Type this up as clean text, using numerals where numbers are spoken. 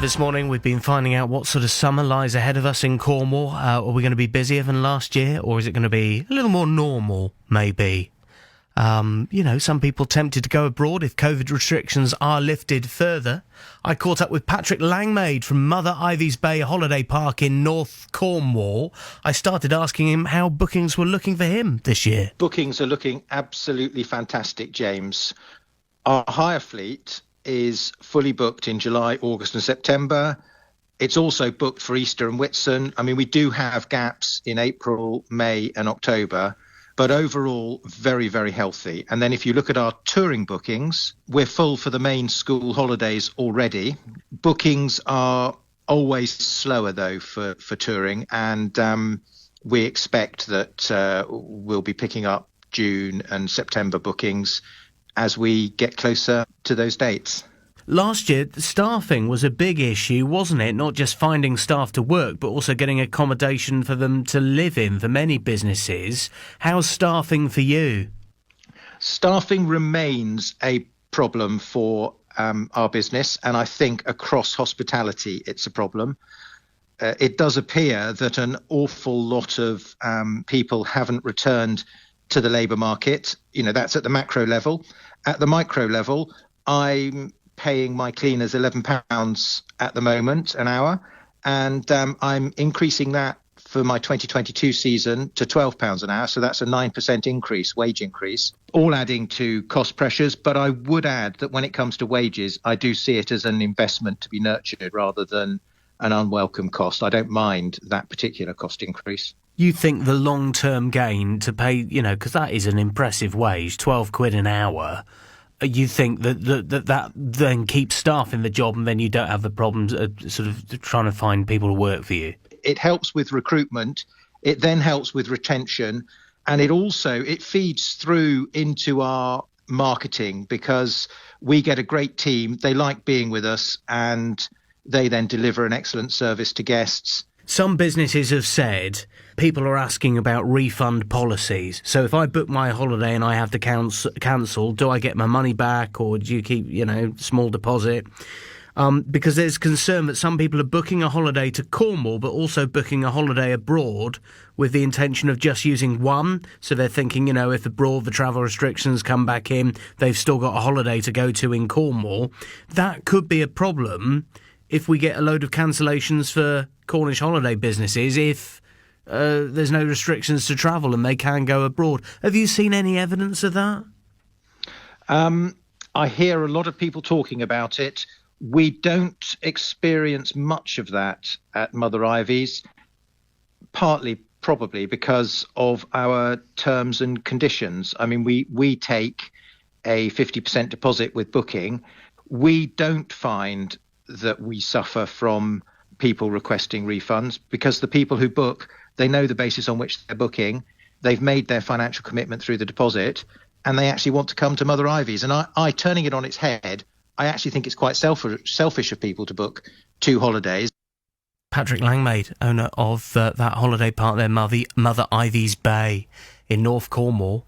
This morning we've been finding out what sort of summer lies ahead of us in Cornwall. Are we going to be busier than last year, or is it going to be a little more normal, maybe? Some people tempted to go abroad if COVID restrictions are lifted further. I caught up with Patrick Langmaid from Mother Ivy's Bay Holiday Park in North Cornwall. I started asking him how bookings were looking for him this year. Bookings are looking absolutely fantastic, James. Our hire fleet is fully booked in July, August and September. It's also booked for Easter and Whitsun. I mean, we do have gaps in April, May and October, but overall very, very healthy. And then if you look at our touring bookings, we're full for the main school holidays already. Bookings are always slower, though, for touring. And we expect that we'll be picking up June and September bookings as we get closer to those dates. Last year, staffing was a big issue, wasn't it? Not just finding staff to work, but also getting accommodation for them to live in for many businesses. How's staffing for you? Staffing remains a problem for our business, and I think across hospitality it's a problem. It does appear that an awful lot of people haven't returned to the labour market. That's at the macro level. At the micro level, I'm paying my cleaners £11 at the moment an hour, and I'm increasing that for my 2022 season to £12 an hour. So that's a 9% wage increase, all adding to cost pressures. But I would add that when it comes to wages, I do see it as an investment to be nurtured rather than an unwelcome cost. I don't mind that particular cost increase. You think the long-term gain to pay, because that is an impressive wage, 12 quid an hour, you think that then keeps staff in the job and then you don't have the problems sort of trying to find people to work for you? It helps with recruitment. It then helps with retention. And it feeds through into our marketing because we get a great team. They like being with us and they then deliver an excellent service to guests. Some businesses have said people are asking about refund policies. So if I book my holiday and I have to cancel, do I get my money back or do you keep, small deposit? Because there's concern that some people are booking a holiday to Cornwall but also booking a holiday abroad with the intention of just using one. So they're thinking, if abroad the travel restrictions come back in, they've still got a holiday to go to in Cornwall. That could be a problem if we get a load of cancellations for Cornish holiday businesses if there's no restrictions to travel and they can go abroad. Have you seen any evidence of that? I hear a lot of people talking about it. We don't experience much of that at Mother Ivy's, partly probably because of our terms and conditions. I mean, we take a 50% deposit with booking. We don't find that we suffer from people requesting refunds because the people who book, they know the basis on which they're booking. They've made their financial commitment through the deposit and they actually want to come to Mother Ivy's. And I turning it on its head, I actually think it's quite selfish of people to book 2 holidays. Patrick Langmaid, owner of that holiday park there, Mother Ivy's Bay in North Cornwall.